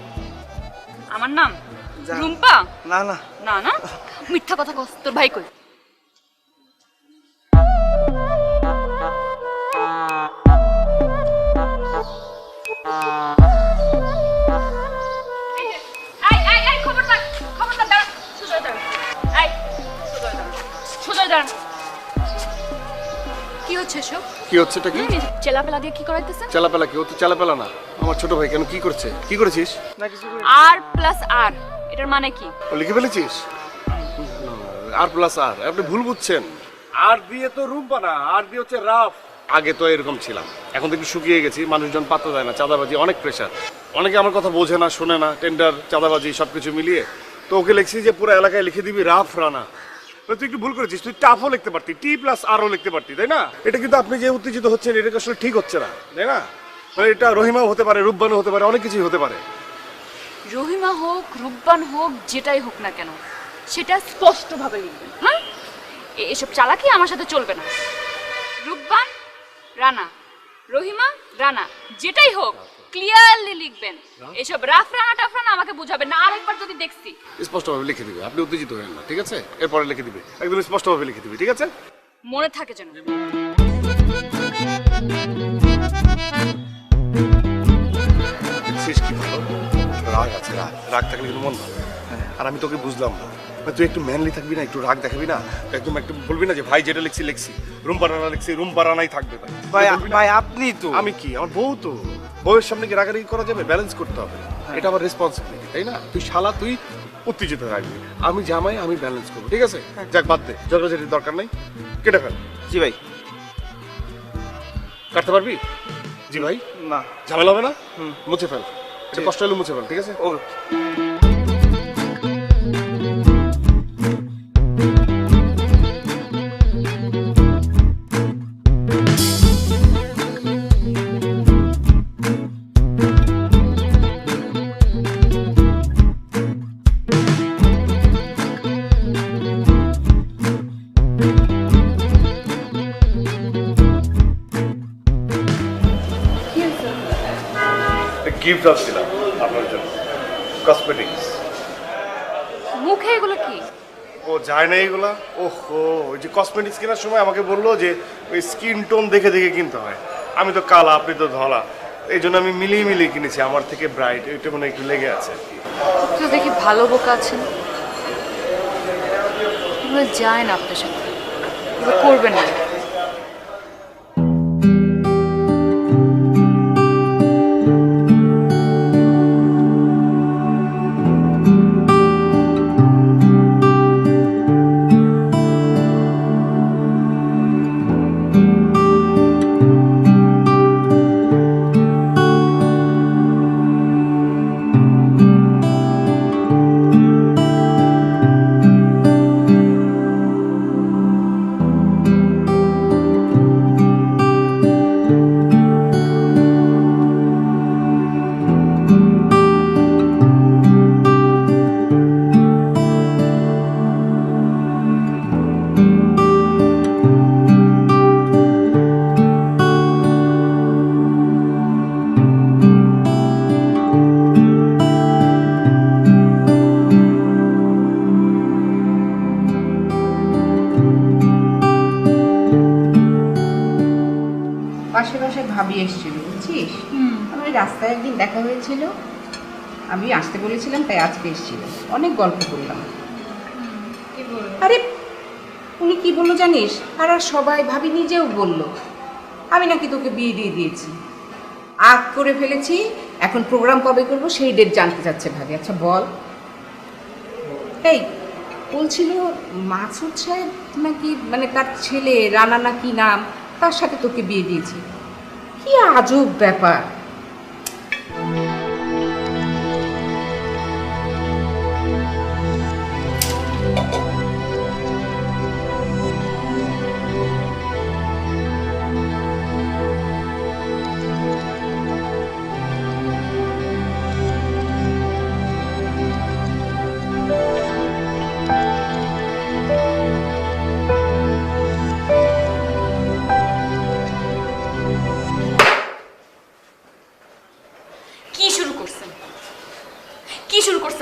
[SPEAKER 8] আমার নাম রুম্পা?
[SPEAKER 4] না না
[SPEAKER 8] না না, মিথ্যা কথা কস। তোর ভাই কই? কি হচ্ছে সব?
[SPEAKER 2] কি হচ্ছে এটা? কি
[SPEAKER 8] চেলাপেলা দিয়ে কি করাইতেছেন?
[SPEAKER 2] চালাপেলা? কি ও তো চালাপেলা না, আমার ছোট ভাই। কেন, কি করছে? কি করেছিস?
[SPEAKER 8] R+R এটার মানে কি?
[SPEAKER 2] ও লিখে ফেলেছিস? R+R? আপনি ভুল বুঝছেন। আর দিয়ে তো রুম্পা না, আর দিয়ে হচ্ছে রাফ। আগে তো এরকম ছিলাম, এখন তো একটু শুকিয়ে গেছি, মানুষজন পাত্তা দেয় না, চাঁদাবাজি অনেক প্রেশার, অনেকে আমার কথা বোঝে না, শোনে না, টেন্ডার চাঁদাবাজি সবকিছু মিলিয়ে তো ওকে লিখছি যে পুরো এলাকায় লিখে দিবি রাফ রানা। তুই একটু ভুল করেছিস, তুই টাফও লিখতে পারতি, T+Rও লিখতে পারতি, তাই না? এটা কিন্তু আপনি যে উত্তেজিত হচ্ছেন এটা আসলে ঠিক হচ্ছে না, তাই না? মানে এটা রহিমাও হতে পারে, রূপবানও হতে পারে, অনেক কিছুই হতে পারে।
[SPEAKER 8] রহিমা হোক রূপবান হোক যেটাই হোক না কেন সেটা স্পষ্টভাবে লিখবেন। হ্যাঁ, এসব চালাকি আমার সাথে চলবে না। রূপবান রানা, রহিমা রানা, যেটাই হোক ক্লিয়ারলি লিখবেন। এসব রাফরানা টাফরানা আমাকে বুঝাবেন না। আরেকবার যদি দেখছি
[SPEAKER 3] স্পষ্টভাবে লিখে দিবে, আপনি উত্তেজিত হবেন না, ঠিক আছে? এরপরে লিখে দিবে, একদম স্পষ্টভাবে লিখে দিবে, ঠিক আছে?
[SPEAKER 8] মনে থাকে যেন।
[SPEAKER 2] শেষ কি ভালো রাগ আছে, রাগ থাকলে কিন্তু মন ভালো। আর আমি তোকে বুঝলাম না, তুই একটু ম্যানলি থাকবি না, একটু রাগ দেখাবি না, একদম একটু বলবি না যে ভাই যেটা লিখছি লিখছি, রুম পারানা লিখছি রুম পারানাই থাকবে।
[SPEAKER 4] ভাই আপনি তো
[SPEAKER 2] আমি কি, আমার বউ তো, বউয়ের সামনে কি রাগারাগি করা যাবে? ব্যালেন্স করতে হবে, এটা আমার রেসপন্সিবিলিটি, তাই না? তুই শালা, তুই উত্তেজিত রাখবি, আমি জামাই, আমি ব্যালেন্স করবো, ঠিক আছে? যাক বাদ দে, ঝগড়াঝাটির দরকার নাই, কেটে ফেল।
[SPEAKER 4] জি ভাই।
[SPEAKER 2] কাটতে পারবি? জি ভাই।
[SPEAKER 4] না
[SPEAKER 2] ঝামেলা হবে না, মুছে ফেল, এটা কষ্ট হলে মুছে ফেল, ঠিক আছে?
[SPEAKER 4] ও
[SPEAKER 2] গিফট আসছিলাম আপনার জন্য, কসমেটিক্স।
[SPEAKER 8] মুখে এগুলো কি?
[SPEAKER 2] ও যায় না এগুলা? ওহো, ওই যে কসমেটিক্স কেনার সময় আমাকে বললো যে ওই স্কিন টোন দেখে দেখে কিনতে হয়। আমি তো কালা, আপনি তো ধলা, এই জন্য আমি মিলিয়ে মিলিয়ে কিনেছি, আমার থেকে ব্রাইট, এটা মনে একটু লেগে আছে।
[SPEAKER 8] তো দেখি ভালো বোকা আছেন, এগুলো যায় না আপনার সাথে, এগুলো করবেন না।
[SPEAKER 9] পাশে পাশে ভাবি এসেছিল বুঝছিস, আমার রাস্তায় একদিন দেখা হয়েছিল, আমি আসতে বলেছিলাম তাই আজকে এসেছিল, অনেক গল্প করলাম। আরে উনি কি বললো জানিস, আর সবাই ভাবি নিজেও বলল আমি নাকি তোকে বিয়ে দিয়ে দিয়েছি, আগ করে ফেলেছি, এখন প্রোগ্রাম কবে করবো সেই ডেট জানতে চাচ্ছে ভাবি। আচ্ছা বল। এই বলছিল মাসুদ সাহেব নাকি, মানে তার ছেলে রানা নাকি নাম, তার সাথে তোকে বিয়ে দিয়েছি। কি আজব ব্যাপার।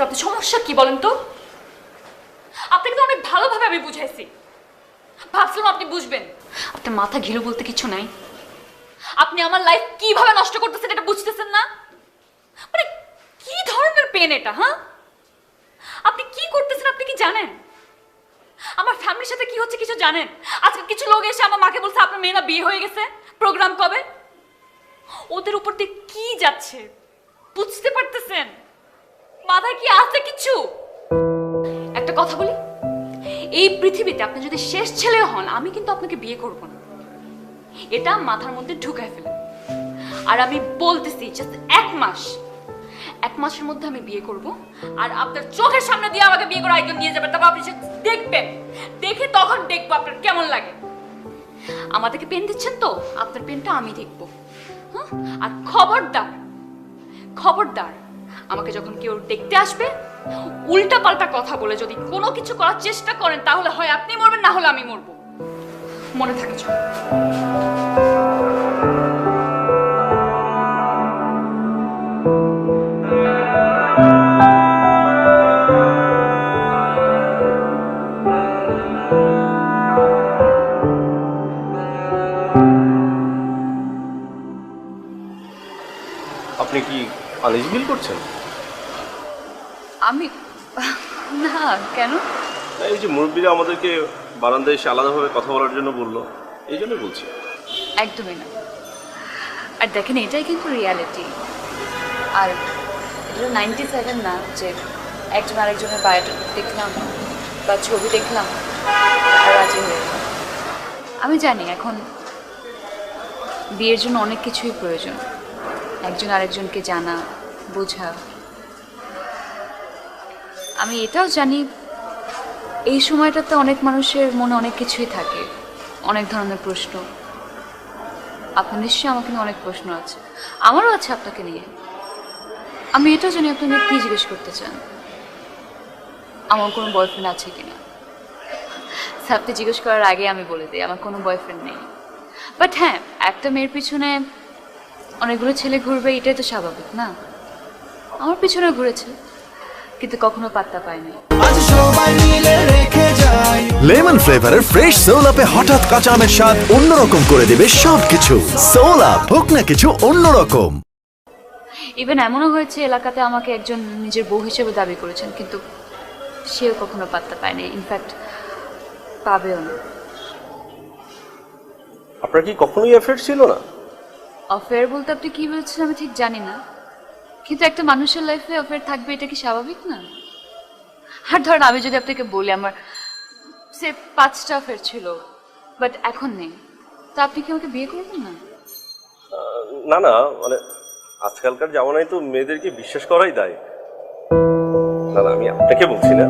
[SPEAKER 8] আপনার সমস্যা কি বলেন তো? আপনাকে তো অনেক ভালোভাবে আমি বুঝাইছি, ভাবছিলাম আপনি বুঝবেন। আপনার মাথা ঘিরু বলতে কিছু নাই। আপনি আমার লাইফ কিভাবে নষ্ট করতেছেন এটা বুঝতেছেন না? মানে কি ধরনের পেন এটা? হ্যাঁ, আপনি কি করতেছেন আপনি কি জানেন? আমার ফ্যামিলির সাথে কি হচ্ছে কিছু জানেন? আজকে কিছু লোক এসে আমার মাকে বলছে আপনার মেয়েরা বিয়ে হয়ে গেছে, প্রোগ্রাম কবে? ওদের উপর দিয়ে কি যাচ্ছে বুঝতে পারতেছেন? মাথায় কি আছে কিছু? একটা কথা বলি, এই পৃথিবীতে আপনি যদি শেষ ছেলে হন আমি কিন্তু আপনাকে বিয়ে করব না, এটা মাথার মধ্যে ঢুকায় ফেলেন। আর আমি বলতেছি জাস্ট এক মাসের মধ্যে আমি বিয়ে করব, আর আপনার চোখের সামনে দিয়ে আমাকে বিয়ে করে একজন নিয়ে যাবেন, তারপর আপনি দেখবেন, দেখে তখন দেখবো আপনার কেমন লাগে। আমাদেরকে পেন দিচ্ছেন তো, আপনার পেনটা আমি দেখবো। হ্যাঁ, আর খবরদার আমাকে যখন কেউ দেখতে আসবে, উল্টা পাল্টা কথা বলে যদি কোনো কিছু করার চেষ্টা করেন, তাহলে হয় আপনি মরবেন, না হলে আমি মরবো। মনে থাকে চল।
[SPEAKER 2] আপনি কি আনিস বিল করছেন?
[SPEAKER 8] আমি না, কেন?
[SPEAKER 2] এই যে মুরব্বীরা আমাদেরকে বারান্দায় এসে আলাদাভাবে কথা বলার জন্য বললো, এই জন্য বলছি।
[SPEAKER 8] একদমই না। আর দেখেন, এটাই কিন্তু রিয়ালিটি। আর এটা 97 না যে একজন আরেকজনের বায়োটা দেখলাম বা ছবি দেখলাম আর রাজি হয়ে গেলাম। আমি জানি এখন বিয়ের জন্য অনেক কিছুই প্রয়োজন, একজন আরেকজনকে জানা, বোঝা। আমি এটাও জানি এই সময়টাতে অনেক মানুষের মনে অনেক কিছুই থাকে, অনেক ধরনের প্রশ্ন। আপনার নিশ্চয়ই আমাকে নিয়ে অনেক প্রশ্ন আছে, আমারও আছে আপনাকে নিয়ে। আমি এটাও জানি আপনি আমাকে কী জিজ্ঞেস করতে চান, আমার কোনো বয়ফ্রেন্ড আছে কিনা। আপনি জিজ্ঞেস করার আগে আমি বলে দিই আমার কোনো বয়ফ্রেন্ড নেই। বাট হ্যাঁ, একটা মেয়ের পিছনে অনেকগুলো ছেলে ঘুরবে, এটাই তো স্বাভাবিক না? আমার পিছনে ঘুরেছে, কিন্তু কখনো পাত্তা পায়নি।
[SPEAKER 7] লেমন ফ্লেভারের ফ্রেশ সোল আপে হঠাৎ কাঁচা আমের স্বাদ অন্যরকম করে দেবে সবকিছু। সোল আপ, হোক না কিছু অন্যরকম।
[SPEAKER 8] ইভেন এমনও হয়েছে এলাকাতে আমাকে একজন নিজের বউ হিসেবে দাবি করেছেন, কিন্তু সেও কখনো পাত্তা পায়নি, ইনফ্যাক্ট পাবেও না।
[SPEAKER 2] আপনার কি কখনোই অ্যাফেয়ার ছিল না?
[SPEAKER 8] অফেয়ার বলতে আপনি কি বলছেন আমি ঠিক জানি না, কিন্তু একটা মানুষের লাইফে অফেয়ার থাকবে, এটা কি স্বাভাবিক না? আর ধরেন আমি যদি আপনাকে বলি আমার সে 5টা অফেয়ার ছিল, বাট এখন নেই, তো আপনি কি আমাকে বিয়ে করবেন না?
[SPEAKER 2] না না, মানে আজকালকার জামানায় তো মেয়েদেরকে বিশ্বাস করাই দায়। না না, আমি আপনাকে বলছি না।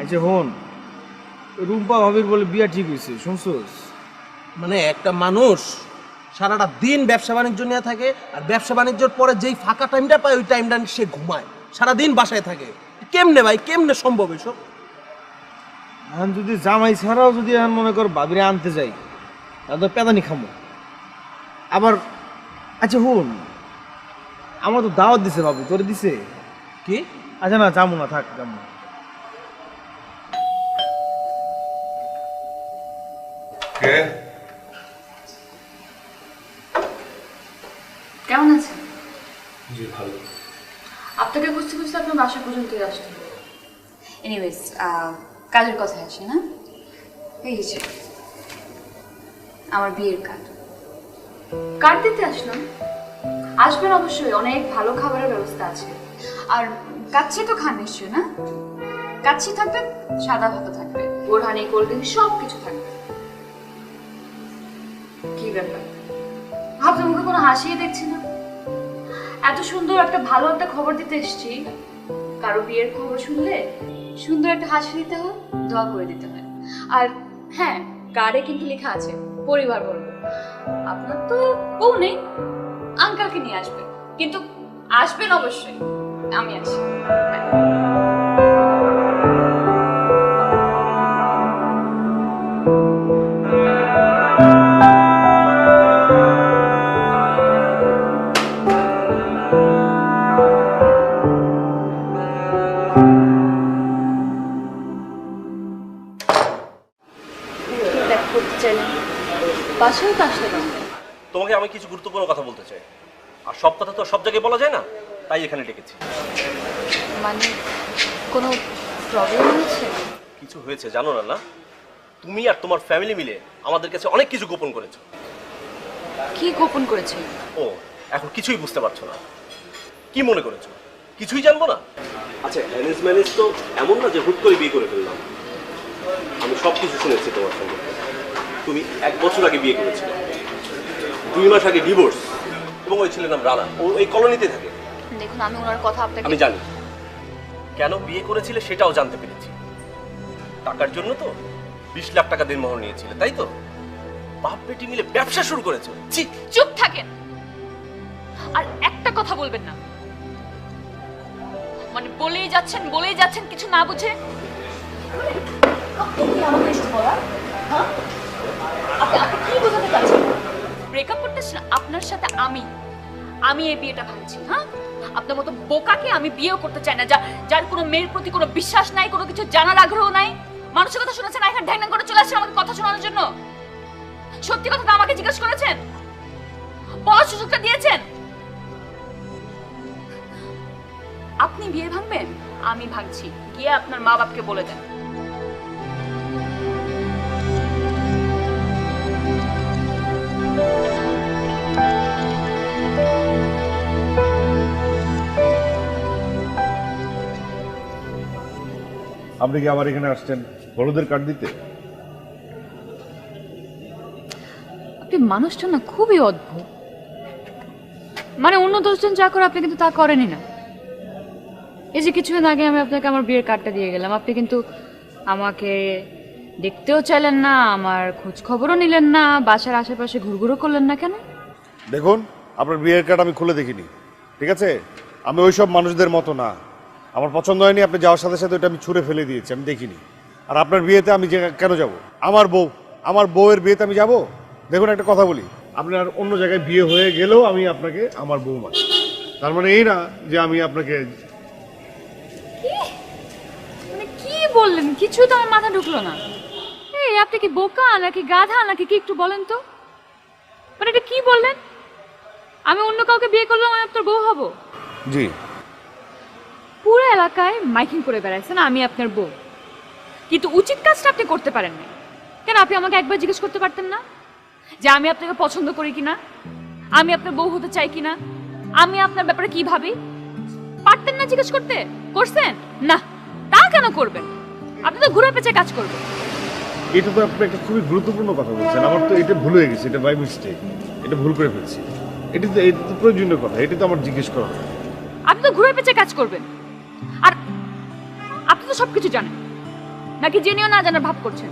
[SPEAKER 10] আচ্ছা হন, রুম্পা ভাবির বলে বিয়া ঠিক হয়েছে, শুনছোস?
[SPEAKER 4] মানে একটা মানুষ সারাটা দিন ব্যবসা বাণিজ্য নিয়ে থাকে, আর ব্যবসা বাণিজ্যর পরে যেই ফাঁকা টাইমটা পায় ওই টাইমটা সে ঘুমায়, সারাদিন বাসায় থাকে। কেমনে ভাই, কেমনে সম্ভব এসব?
[SPEAKER 10] এখন যদি জামাই ছাড়াও যদি এখন মনে কর ভাবিরে আনতে যাই, তাহলে তো পেদানি খামো আবার। আচ্ছা হুন, আমার তো দাওয়াত দিছে ভাবি, তোরে দিছে
[SPEAKER 4] কি?
[SPEAKER 10] আচ্ছা না, যাবো না, থাক যাবো না।
[SPEAKER 8] কেমন আছেন? জি ভালো। আপনাকে খুঁজতে খুঁজতে আপনার বাসা পর্যন্তই আসতে হবে। এনিওয়েজ, কাজের কথায় আসে না, এই যে আমার বিয়ের কার্ড দিতে আসলাম। আসবেন অবশ্যই, অনেক ভালো খাবারের ব্যবস্থা আছে। আর কাচ্চি তো খান নিশ্চয়ই না? কাচ্চি থাকবে, সাদা ভাত থাকবে, বোরহানি, কোল্ড ড্রিঙ্ক সব কিছু থাকবে। কি ব্যাপার, আপনার মুখে কোনো হাসিই দেখছি না? এত সুন্দর একটা ভালো একটা খবর দিতে এসেছি, কারো বিয়ের খবর শুনলে সুন্দর একটা হাসি দিতে হয়, দোয়া করে দিতে হয়। আর হ্যাঁ, কার্ডে কিন্তু লেখা আছে পরিবার বর্গ। আপনার তো বউ নেই, আঙ্কেলকে নিয়ে আসবেন, কিন্তু আসবেন অবশ্যই। আমি আসি। বাসায় তো আসতে পারো।
[SPEAKER 11] তোমাকে আমি কিছু গুরুত্বপূর্ণ কথা বলতে চাই, আর সব কথা তো সব জায়গায় বলা যায় না, তাই এখানে ডেকেছি।
[SPEAKER 8] মানে কোনো প্রবলেম হয়েছে?
[SPEAKER 11] কিছু হয়েছে জানো না? না, তুমি আর তোমার ফ্যামিলি মিলে আমাদের কাছে অনেক কিছু গোপন করেছো।
[SPEAKER 8] কি গোপন করেছে?
[SPEAKER 11] ও, এখন কিছুই বুঝতে পারছো না? কি মনে করেছো কিছুই জানবো না? আচ্ছা, অ্যারেঞ্জ ম্যারেজ তো এমন না যে হুট করে বিয়ে করে ফেললাম। আমি সব কিছু শুনেছি তোমার সঙ্গে। তুমি 1 বছর আগে বিয়ে করেছিলে, 2 মাস আগে ডিভোর্স, এবং ওই ছেলের নাম রানা, ও এই কলোনিতে থাকে।
[SPEAKER 8] দেখুন, আমি ওনার কথা আপনাকে
[SPEAKER 11] আমি জানি কেন বিয়ে করেছিলে, সেটাও জানতে পেরেছি। টাকার জন্য তো 20 লাখ টাকা দেনমোহর নিয়েছিলে, তাই তো? বাপ বেটি মিলে ব্যবসা শুরু করেছো। ছি!
[SPEAKER 8] চুপ থাকেন, আর একটা কথা বলবেন না। মানে বলেই যাচ্ছেন কিছু না বুঝে। ব্রেকআপ করতেছেন আপনার সাথে? আমি এই বিয়েটা ভাঙছি। হ্যাঁ, আপনার মতো বোকাকে আমি বিয়েও করতে চাই না, যার কোনো মেয়ের প্রতি কোনো বিশ্বাস নাই, কোনো কিছু জানার আগ্রহ নাই। মানুষের কথা শুনেছেন, এখানে ঢ্যাং করে চলে আসছেন আমাকে কথা শোনানোর জন্য। সত্যি কথা তো আমাকে জিজ্ঞেস করেছেন, বলার সুযোগটা দিয়েছেন। আপনি বিয়ে ভাঙবেন, আমি ভাঙছি। গিয়ে আপনার মা বাপকে বলে দেন।
[SPEAKER 2] আপনি কি আবার এখানে আসছেন হলুদের কার্ড দিতে?
[SPEAKER 8] আপনি মানুষটা না খুবই অদ্ভুত। মানে অন্য 10 জন যা করে আপনি কিন্তু তা করেনই না। এই যে কিছুদিন আগে আমি আপনাকে আমার বিয়ের কার্ডটা দিয়ে গেলাম, আপনি কিন্তু আমাকে দেখতেও চাইলেন না, আমার খোঁজ খবরও নিলেন না, বাসার আশেপাশে ঘুরঘুরও করলেন না। কেন?
[SPEAKER 2] দেখুন, আপনার বিয়ের কার্ড আমি খুলে দেখিনি, ঠিক আছে? আমি ওইসব মানুষদের মতো না। আমার পছন্দ হয়নি, আপনি যাওয়ার সাথে সাথে ওইটা আমি ছুঁড়ে ফেলে দিয়েছি, আমি দেখিনি। আর আপনার বিয়েতে আমি কেন যাব? আমার বউয়ের বিয়েতে আমি যাব? দেখুন, একটা কথা বলি, আপনার অন্য জায়গায় বিয়ে হয়ে গেলেও আমি আপনাকে আমার বউ মানি। তার মানে এই না যে আমি আপনাকে...
[SPEAKER 8] মানে কি বললেন? কিছু তো আমার মাথা ঢুকলো না। এই আপনি কি বোকা নাকি গাধা নাকি কি, একটু বলেন তো। মানে এটা কি বললেন? আমি অন্য কাউকে বিয়ে করলাম, আমি আপনার বউ হব?
[SPEAKER 2] জি।
[SPEAKER 8] পুরো এলাকায় মাইকিং করে বেড়াইছেন আমি আপনার বউ, কিন্তু উচিত কাজটা আপনি করতে পারেন না। কেন? আপনি আমাকে একবার জিজ্ঞেস করতে পারতেন না যে আমি আপনাকে পছন্দ করি কিনা, আমি আপনার বউ হতে চাই কিনা, আমি আপনার ব্যাপারে কি ভাবি? পারতেন না জিজ্ঞেস করতে? করছেন না? তা কেন করবেন? আপনি তো ঘুরে পেঁচে কাজ করবেন।
[SPEAKER 2] এটা তো আপনি একটা খুবই গুরুত্বপূর্ণ কথা বলছেন। আমার তো এটা ভুল হয়ে গেছে, এটা বাই মিস্টেক, এটা ভুল করে ফেলছি। এটা তো প্রয়োজনীয় কথা, এটা তো আমার জিজ্ঞেস করা।
[SPEAKER 8] আপনি তো ঘুরে পেঁচে কাজ করবেন, আর আপনি তো সবকিছু জানেন, নাকি জেনেও না জানার ভাব করছেন?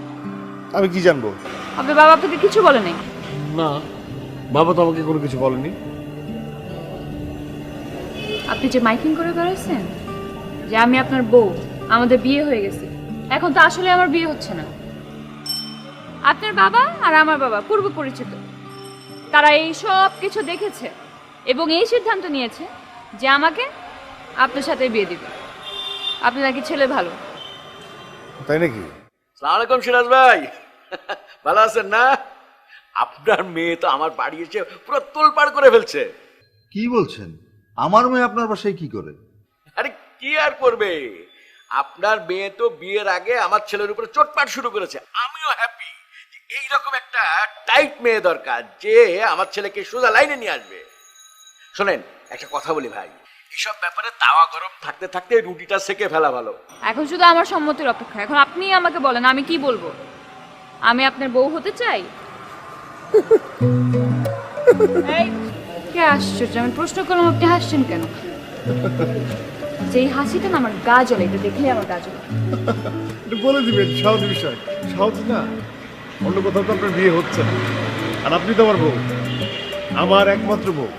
[SPEAKER 2] আমি কি জানবো?
[SPEAKER 8] আপনার বাবা আপনাকে কিছু বলে নাই?
[SPEAKER 2] না, বাবা তো আমাকে কোনো কিছু বলেনি।
[SPEAKER 8] আপনি যে মাইকিং করে বেড়াচ্ছেন যে আমি আপনার বউ, আমাদের বিয়ে হয়ে গেছে, এখন তো আসলে আমার বিয়ে হচ্ছে না। আপনার বাবা আর আমার বাবা পূর্ব পরিচিত, তারা এই সব কিছু দেখেছে এবং এই সিদ্ধান্ত নিয়েছে যে আমাকে আপনার সাথে বিয়ে দিবে। আপনি নাকি ছেলে ভালো।
[SPEAKER 2] তাই নাকি?
[SPEAKER 1] আসসালামু আলাইকুম সিরাজ ভাই, ভালো আছেন না? আপনার মেয়ে তো আমার বাড়ি এসে পুরো তোলপাড় করে ফেলছে।
[SPEAKER 5] কি বলছেন? আমার মেয়ে আপনার বাসায় কি করে?
[SPEAKER 1] আরে কি আর করবে, আপনার মেয়ে তো বিয়ের আগে আমার ছেলের উপরে চোটপাট শুরু করেছে। আমিও হ্যাপি, এইরকম একটা টাইট মেয়ে দরকার যে আমার ছেলেকে সোজা লাইনে নিয়ে আসবে। শোনেন, একটা কথা বলি ভাই, এসব ব্যাপারে তাওয়া গরম থাকতে থাকতে রুটিটা সেকে ফেলা ভালো।
[SPEAKER 8] এখন শুধু আমার সম্মতির অপেক্ষা। এখন আপনি আমাকে বলেন আমি কি বলবো। আমি আপনার বউ হতে চাই। এই কি আশ্চর্য, আমি প্রশ্ন করলাম আপনি হাসছেন কেন? যেই হাসিটা না আমার গা জ্বলে, এটা দেখলে আমার গা জ্বলে।
[SPEAKER 2] এটা বলে দিবেন, সহজ বিষয়। সহজ না, অন্য কোথাও তো আপনার বিয়ে হচ্ছে না, আর আপনি তো আমার বউ, আমার একমাত্র বউ।